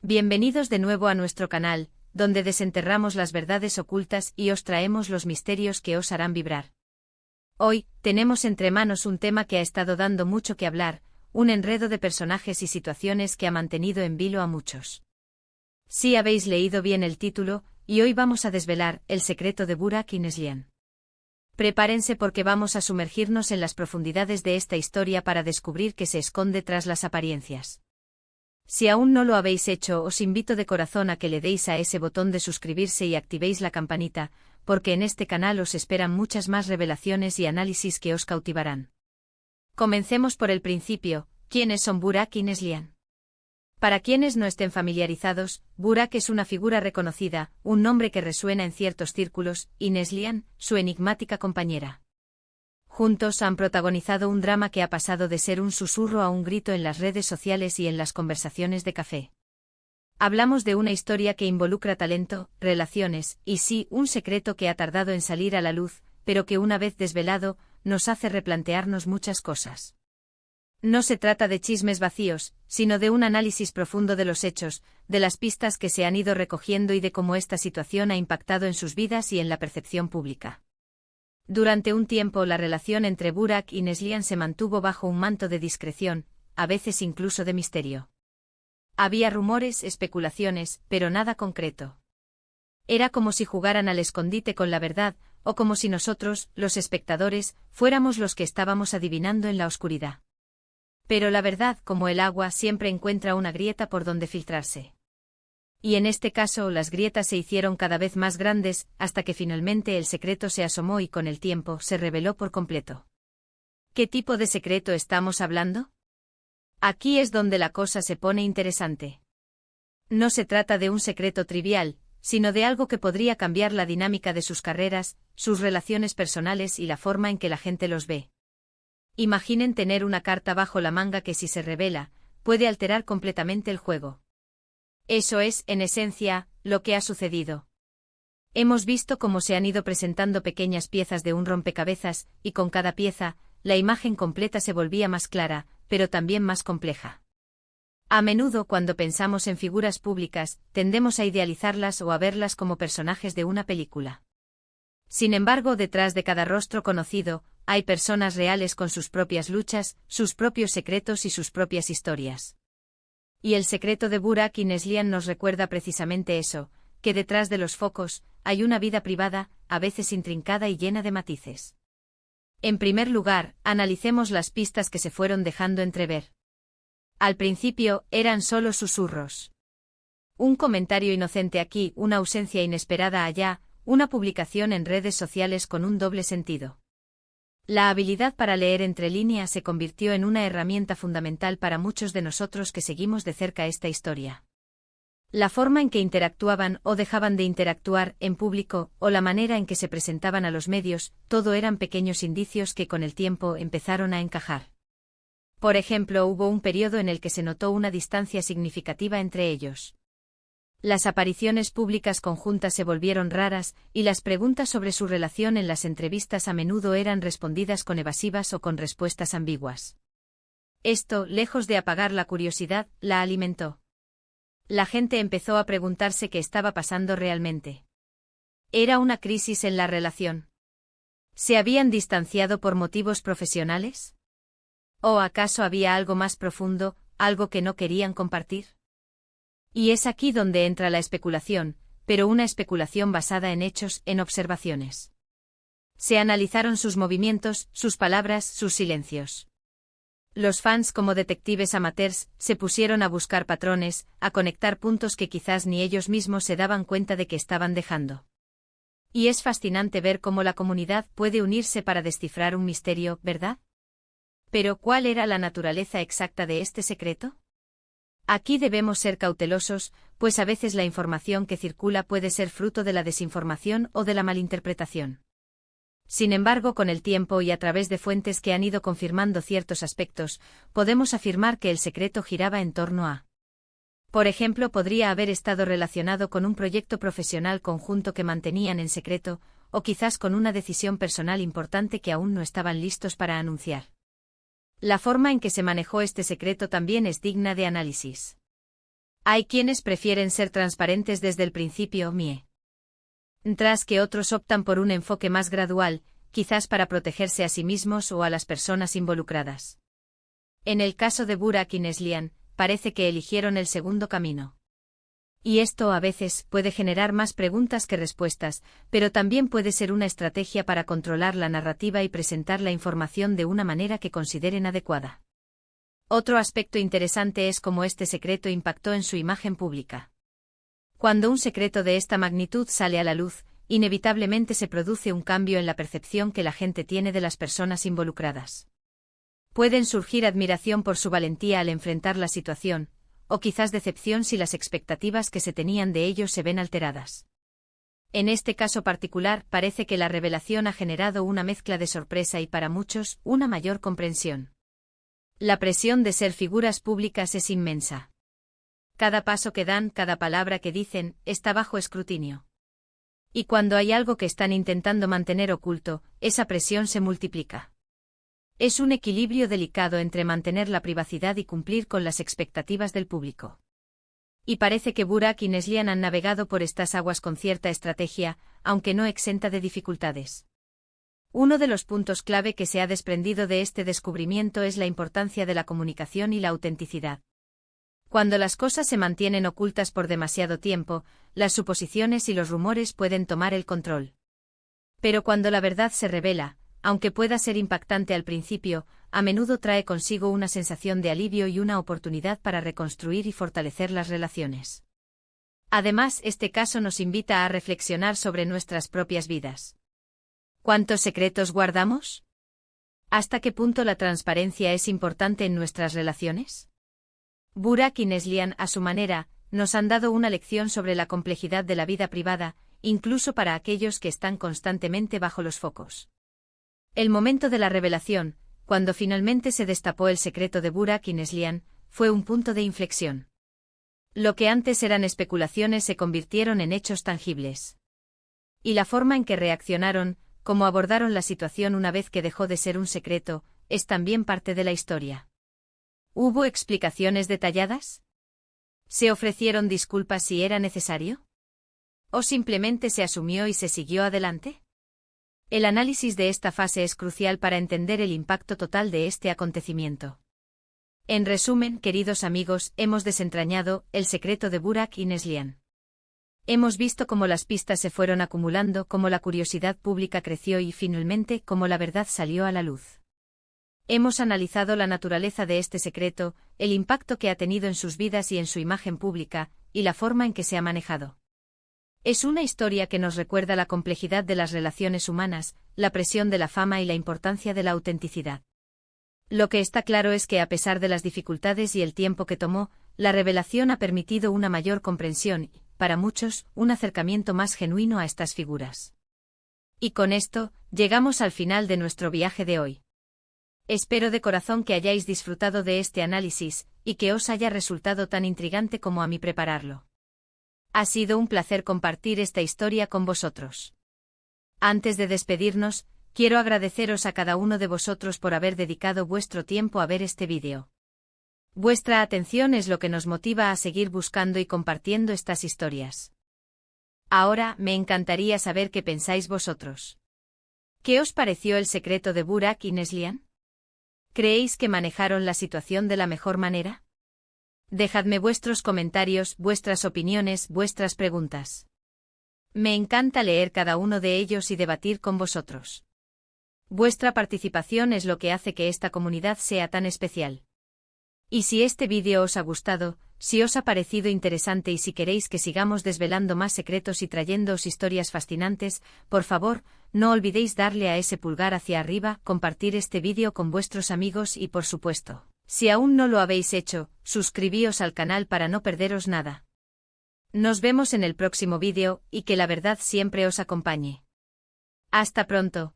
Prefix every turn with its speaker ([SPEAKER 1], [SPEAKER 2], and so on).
[SPEAKER 1] Bienvenidos de nuevo a nuestro canal, donde desenterramos las verdades ocultas y os traemos los misterios que os harán vibrar. Hoy, tenemos entre manos un tema que ha estado dando mucho que hablar, un enredo de personajes y situaciones que ha mantenido en vilo a muchos. Sí habéis leído bien el título, y hoy vamos a desvelar el secreto de Burak y Neslihan. Prepárense porque vamos a sumergirnos en las profundidades de esta historia para descubrir qué se esconde tras las apariencias. Si aún no lo habéis hecho, os invito de corazón a que le deis a ese botón de suscribirse y activéis la campanita, porque en este canal os esperan muchas más revelaciones y análisis que os cautivarán. Comencemos por el principio. ¿Quiénes son Burak y Neslihan? Para quienes no estén familiarizados, Burak es una figura reconocida, un nombre que resuena en ciertos círculos, y Neslihan, su enigmática compañera. Juntos han protagonizado un drama que ha pasado de ser un susurro a un grito en las redes sociales y en las conversaciones de café. Hablamos de una historia que involucra talento, relaciones, y sí, un secreto que ha tardado en salir a la luz, pero que una vez desvelado, nos hace replantearnos muchas cosas. No se trata de chismes vacíos, sino de un análisis profundo de los hechos, de las pistas que se han ido recogiendo y de cómo esta situación ha impactado en sus vidas y en la percepción pública. Durante un tiempo la relación entre Burak y Neslihan se mantuvo bajo un manto de discreción, a veces incluso de misterio. Había rumores, especulaciones, pero nada concreto. Era como si jugaran al escondite con la verdad, o como si nosotros, los espectadores, fuéramos los que estábamos adivinando en la oscuridad. Pero la verdad, como el agua, siempre encuentra una grieta por donde filtrarse. Y en este caso las grietas se hicieron cada vez más grandes, hasta que finalmente el secreto se asomó y con el tiempo se reveló por completo. ¿Qué tipo de secreto estamos hablando? Aquí es donde la cosa se pone interesante. No se trata de un secreto trivial, sino de algo que podría cambiar la dinámica de sus carreras, sus relaciones personales y la forma en que la gente los ve. Imaginen tener una carta bajo la manga que si se revela, puede alterar completamente el juego. Eso es, en esencia, lo que ha sucedido. Hemos visto cómo se han ido presentando pequeñas piezas de un rompecabezas, y con cada pieza, la imagen completa se volvía más clara, pero también más compleja. A menudo cuando pensamos en figuras públicas, tendemos a idealizarlas o a verlas como personajes de una película. Sin embargo, detrás de cada rostro conocido, hay personas reales con sus propias luchas, sus propios secretos y sus propias historias. Y el secreto de Burak y Neslihan nos recuerda precisamente eso, que detrás de los focos, hay una vida privada, a veces intrincada y llena de matices. En primer lugar, analicemos las pistas que se fueron dejando entrever. Al principio, eran solo susurros. Un comentario inocente aquí, una ausencia inesperada allá, una publicación en redes sociales con un doble sentido. La habilidad para leer entre líneas se convirtió en una herramienta fundamental para muchos de nosotros que seguimos de cerca esta historia. La forma en que interactuaban o dejaban de interactuar en público, o la manera en que se presentaban a los medios, todo eran pequeños indicios que con el tiempo empezaron a encajar. Por ejemplo, hubo un periodo en el que se notó una distancia significativa entre ellos. Las apariciones públicas conjuntas se volvieron raras, y las preguntas sobre su relación en las entrevistas a menudo eran respondidas con evasivas o con respuestas ambiguas. Esto, lejos de apagar la curiosidad, la alimentó. La gente empezó a preguntarse qué estaba pasando realmente. ¿Era una crisis en la relación? ¿Se habían distanciado por motivos profesionales? ¿O acaso había algo más profundo, algo que no querían compartir? Y es aquí donde entra la especulación, pero una especulación basada en hechos, en observaciones. Se analizaron sus movimientos, sus palabras, sus silencios. Los fans, como detectives amateurs, se pusieron a buscar patrones, a conectar puntos que quizás ni ellos mismos se daban cuenta de que estaban dejando. Y es fascinante ver cómo la comunidad puede unirse para descifrar un misterio, ¿verdad? Pero ¿cuál era la naturaleza exacta de este secreto? Aquí debemos ser cautelosos, pues a veces la información que circula puede ser fruto de la desinformación o de la malinterpretación. Sin embargo, con el tiempo y a través de fuentes que han ido confirmando ciertos aspectos, podemos afirmar que el secreto giraba en torno a. Por ejemplo, podría haber estado relacionado con un proyecto profesional conjunto que mantenían en secreto, o quizás con una decisión personal importante que aún no estaban listos para anunciar. La forma en que se manejó este secreto también es digna de análisis. Hay quienes prefieren ser transparentes desde el principio, mientras que otros optan por un enfoque más gradual, quizás para protegerse a sí mismos o a las personas involucradas. En el caso de Burak y Neslihan, parece que eligieron el segundo camino. Y esto a veces puede generar más preguntas que respuestas, pero también puede ser una estrategia para controlar la narrativa y presentar la información de una manera que consideren adecuada. Otro aspecto interesante es cómo este secreto impactó en su imagen pública. Cuando un secreto de esta magnitud sale a la luz, inevitablemente se produce un cambio en la percepción que la gente tiene de las personas involucradas. Pueden surgir admiración por su valentía al enfrentar la situación, o quizás decepción si las expectativas que se tenían de ellos se ven alteradas. En este caso particular, parece que la revelación ha generado una mezcla de sorpresa y para muchos, una mayor comprensión. La presión de ser figuras públicas es inmensa. Cada paso que dan, cada palabra que dicen, está bajo escrutinio. Y cuando hay algo que están intentando mantener oculto, esa presión se multiplica. Es un equilibrio delicado entre mantener la privacidad y cumplir con las expectativas del público. Y parece que Burak y Neslihan han navegado por estas aguas con cierta estrategia, aunque no exenta de dificultades. Uno de los puntos clave que se ha desprendido de este descubrimiento es la importancia de la comunicación y la autenticidad. Cuando las cosas se mantienen ocultas por demasiado tiempo, las suposiciones y los rumores pueden tomar el control. Pero cuando la verdad se revela, aunque pueda ser impactante al principio, a menudo trae consigo una sensación de alivio y una oportunidad para reconstruir y fortalecer las relaciones. Además, este caso nos invita a reflexionar sobre nuestras propias vidas. ¿Cuántos secretos guardamos? ¿Hasta qué punto la transparencia es importante en nuestras relaciones? Burak y Neslihan, a su manera, nos han dado una lección sobre la complejidad de la vida privada, incluso para aquellos que están constantemente bajo los focos. El momento de la revelación, cuando finalmente se destapó el secreto de Burak y Neslihan, fue un punto de inflexión. Lo que antes eran especulaciones se convirtieron en hechos tangibles. Y la forma en que reaccionaron, cómo abordaron la situación una vez que dejó de ser un secreto, es también parte de la historia. ¿Hubo explicaciones detalladas? ¿Se ofrecieron disculpas si era necesario? ¿O simplemente se asumió y se siguió adelante? El análisis de esta fase es crucial para entender el impacto total de este acontecimiento. En resumen, queridos amigos, hemos desentrañado el secreto de Burak y Neslihan. Hemos visto cómo las pistas se fueron acumulando, cómo la curiosidad pública creció y finalmente cómo la verdad salió a la luz. Hemos analizado la naturaleza de este secreto, el impacto que ha tenido en sus vidas y en su imagen pública, y la forma en que se ha manejado. Es una historia que nos recuerda la complejidad de las relaciones humanas, la presión de la fama y la importancia de la autenticidad. Lo que está claro es que a pesar de las dificultades y el tiempo que tomó, la revelación ha permitido una mayor comprensión y, para muchos, un acercamiento más genuino a estas figuras. Y con esto, llegamos al final de nuestro viaje de hoy. Espero de corazón que hayáis disfrutado de este análisis, y que os haya resultado tan intrigante como a mí prepararlo. Ha sido un placer compartir esta historia con vosotros. Antes de despedirnos, quiero agradeceros a cada uno de vosotros por haber dedicado vuestro tiempo a ver este vídeo. Vuestra atención es lo que nos motiva a seguir buscando y compartiendo estas historias. Ahora, me encantaría saber qué pensáis vosotros. ¿Qué os pareció el secreto de Burak y Neslihan? ¿Creéis que manejaron la situación de la mejor manera? Dejadme vuestros comentarios, vuestras opiniones, vuestras preguntas. Me encanta leer cada uno de ellos y debatir con vosotros. Vuestra participación es lo que hace que esta comunidad sea tan especial. Y si este vídeo os ha gustado, si os ha parecido interesante y si queréis que sigamos desvelando más secretos y trayéndoos historias fascinantes, por favor, no olvidéis darle a ese pulgar hacia arriba, compartir este vídeo con vuestros amigos y por supuesto, si aún no lo habéis hecho, suscribíos al canal para no perderos nada. Nos vemos en el próximo vídeo y que la verdad siempre os acompañe. Hasta pronto.